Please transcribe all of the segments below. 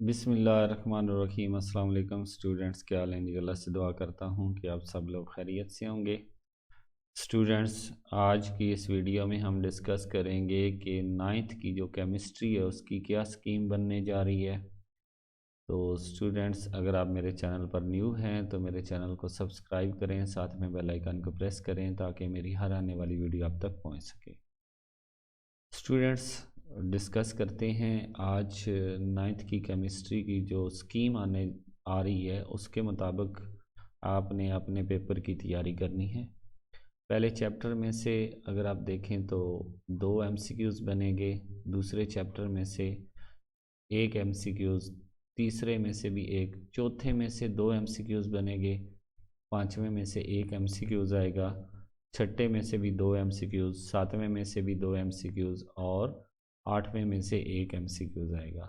बिस्मिल्लाहिर्रहमानिर्रहीम। अस्सलाम वालेकुम स्टूडेंट्स, क्या हाल है? जी अल्लाह से दुआ करता हूँ कि आप सब लोग खैरियत से होंगे। स्टूडेंट्स, आज की इस वीडियो में हम डिस्कस करेंगे कि नाइन्थ की जो केमिस्ट्री है उसकी क्या स्कीम बनने जा रही है। तो स्टूडेंट्स, अगर आप मेरे चैनल पर न्यू हैं तो मेरे चैनल को सब्सक्राइब करें, साथ में बेल आइकन को प्रेस करें ताकि मेरी हर आने वाली वीडियो आप तक पहुँच सके। स्टूडेंट्स, डिस्कस करते हैं आज नाइन्थ की केमिस्ट्री की जो स्कीम आ रही है उसके मुताबिक आपने अपने पेपर की तैयारी करनी है। पहले चैप्टर में से अगर आप देखें तो 2 एमसीक्यूज़ बनेंगे, दूसरे चैप्टर में से 1 एमसीक्यूज़, तीसरे में से भी 1, चौथे में से 2 एमसीक्यूज़ बनेंगे, पाँचवें में से 1 एमसीक्यूज़ आएगा, छठे में से भी 2 एमसीक्यूज़, सातवें में से भी 2 एमसीक्यूज़ और आठवें में से 1 एमसीक्यूज़ आएगा।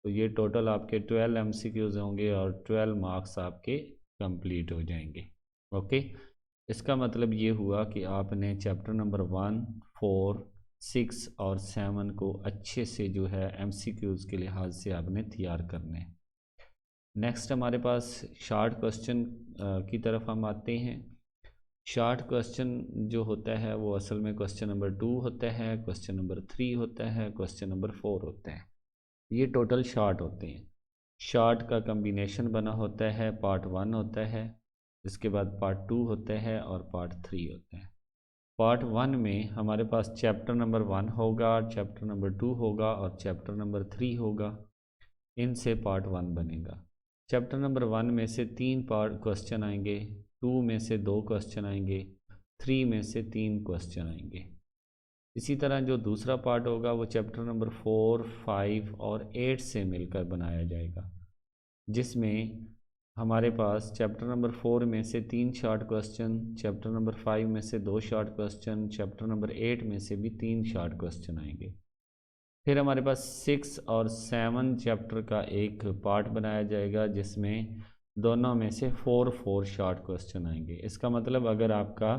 तो ये टोटल आपके 12 एमसीक्यूज़ होंगे और 12 मार्क्स आपके कंप्लीट हो जाएंगे। ओके, इसका मतलब ये हुआ कि आपने चैप्टर नंबर 1, 4, 6 और 7 को अच्छे से जो है एमसीक्यूज़ के लिहाज से आपने तैयार करने हैं। नेक्स्ट हमारे पास शार्ट क्वेश्चन की तरफ हम आते हैं। शार्ट क्वेश्चन जो होता है वो असल में क्वेश्चन नंबर 2 होता है, क्वेश्चन नंबर 3 होता है, क्वेश्चन नंबर 4 होता है। ये टोटल शार्ट होते हैं। शार्ट का कम्बिनेशन बना होता है, पार्ट 1 होता है, इसके बाद पार्ट 2 होता है और पार्ट 3 होता है। पार्ट 1 में हमारे पास चैप्टर नंबर 1 होगा, चैप्टर नंबर 2 होगा और चैप्टर नंबर 3 होगा। इनसे पार्ट 1 बनेगा। चैप्टर नंबर 1 में से 3 पार्ट क्वेश्चन आएंगे, 2 में से 2 क्वेश्चन आएंगे, 3 में से 3 क्वेश्चन आएंगे। इसी तरह जो दूसरा पार्ट होगा वो चैप्टर नंबर 4, 5 और 8 से मिलकर बनाया जाएगा, जिसमें हमारे पास चैप्टर नंबर 4 में से 3 शॉर्ट क्वेश्चन, चैप्टर नंबर 5 में से 2 शॉर्ट क्वेश्चन, चैप्टर नंबर 8 में से भी 3 शॉर्ट क्वेश्चन आएंगे। फिर हमारे पास 6 और 7 चैप्टर का एक पार्ट बनाया जाएगा जिसमें दोनों में से 4 शॉर्ट क्वेश्चन आएंगे। इसका मतलब अगर आपका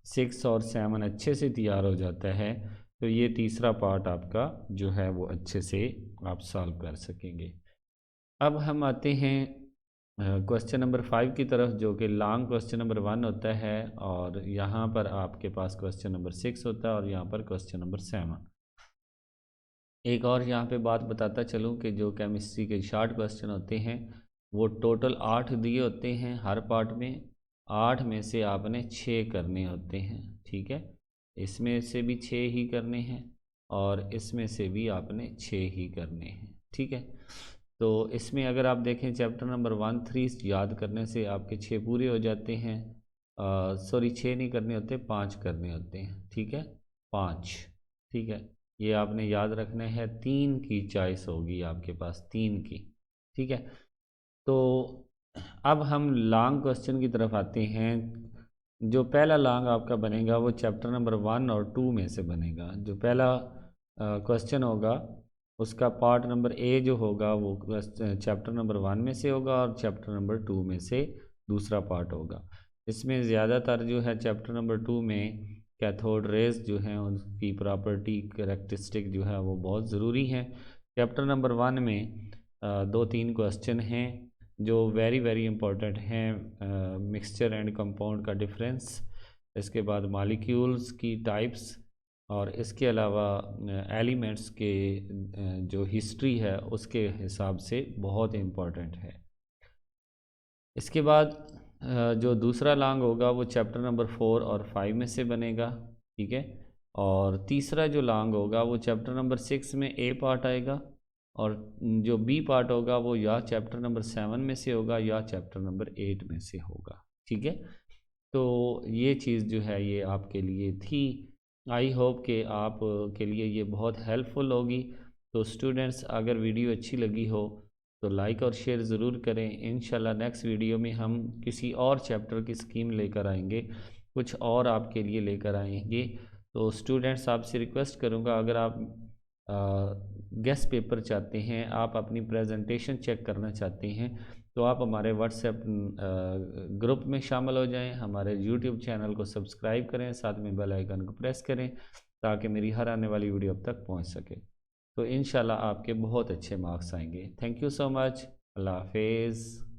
6 और 7 अच्छे से तैयार हो जाता है तो ये तीसरा पार्ट आपका जो है वो अच्छे से आप सॉल्व कर सकेंगे। अब हम आते हैं क्वेश्चन नंबर 5 की तरफ, जो कि लॉन्ग क्वेश्चन नंबर 1 होता है और यहाँ पर आपके पास क्वेश्चन नंबर 6 होता है और यहाँ पर क्वेश्चन नंबर 7। एक और यहाँ पे बात बताता चलूँ कि जो केमिस्ट्री के शॉर्ट क्वेश्चन होते हैं वो टोटल 8 दिए होते हैं हर पार्ट में। 8 में से आपने 6 करने होते हैं, ठीक है। इसमें से भी 6 ही करने हैं और इसमें से भी आपने 6 ही करने हैं, ठीक है। तो इसमें अगर आप देखें चैप्टर नंबर 1, 3 याद करने से आपके 6 पूरे हो जाते हैं। सॉरी, 6 नहीं करने होते, 5 करने होते हैं, ठीक है, 5, ठीक है। ये आपने याद रखना है। 3 की चॉइस होगी आपके पास, 3 की, ठीक है। तो अब हम लॉन्ग क्वेश्चन की तरफ आते हैं। जो पहला लॉन्ग आपका बनेगा वो चैप्टर नंबर 1 और 2 में से बनेगा। जो पहला क्वेश्चन होगा उसका पार्ट नंबर ए जो होगा वो चैप्टर नंबर 1 में से होगा और चैप्टर नंबर 2 में से दूसरा पार्ट होगा। इसमें ज़्यादातर जो है चैप्टर नंबर 2 में कैथोड रेज जो है उनकी प्रॉपर्टी कैरेक्टरिस्टिक जो है वो बहुत ज़रूरी है। चैप्टर नंबर 1 में 2-3 क्वेश्चन हैं जो वेरी वेरी इंपॉर्टेंट हैं। मिक्सचर एंड कंपाउंड का डिफरेंस, इसके बाद मॉलिक्यूल्स की टाइप्स और इसके अलावा एलिमेंट्स के जो हिस्ट्री है उसके हिसाब से बहुत इम्पॉर्टेंट है। इसके बाद जो दूसरा लॉन्ग होगा वो चैप्टर नंबर 4 और 5 में से बनेगा, ठीक है। और तीसरा जो लॉन्ग होगा वो चैप्टर नंबर 6 में ए पार्ट आएगा और जो बी पार्ट होगा वो या चैप्टर नंबर 7 में से होगा या चैप्टर नंबर 8 में से होगा, ठीक है। तो ये चीज़ जो है ये आपके लिए थी। आई होप कि आप के लिए ये बहुत हेल्पफुल होगी। तो स्टूडेंट्स, अगर वीडियो अच्छी लगी हो तो लाइक और शेयर ज़रूर करें। इंशाल्लाह नेक्स्ट वीडियो में हम किसी और चैप्टर की स्कीम लेकर आएंगे, कुछ और आपके लिए लेकर आएंगे। तो स्टूडेंट्स, आपसे रिक्वेस्ट करूँगा, अगर आप गेस्ट पेपर चाहते हैं, आप अपनी प्रेजेंटेशन चेक करना चाहते हैं तो आप हमारे व्हाट्सएप ग्रुप में शामिल हो जाएं, हमारे यूट्यूब चैनल को सब्सक्राइब करें, साथ में बेल आइकन को प्रेस करें ताकि मेरी हर आने वाली वीडियो अब तक पहुंच सके। तो इंशाल्लाह आपके बहुत अच्छे मार्क्स आएंगे। Thank you so much. अल्लाह हाफिज़।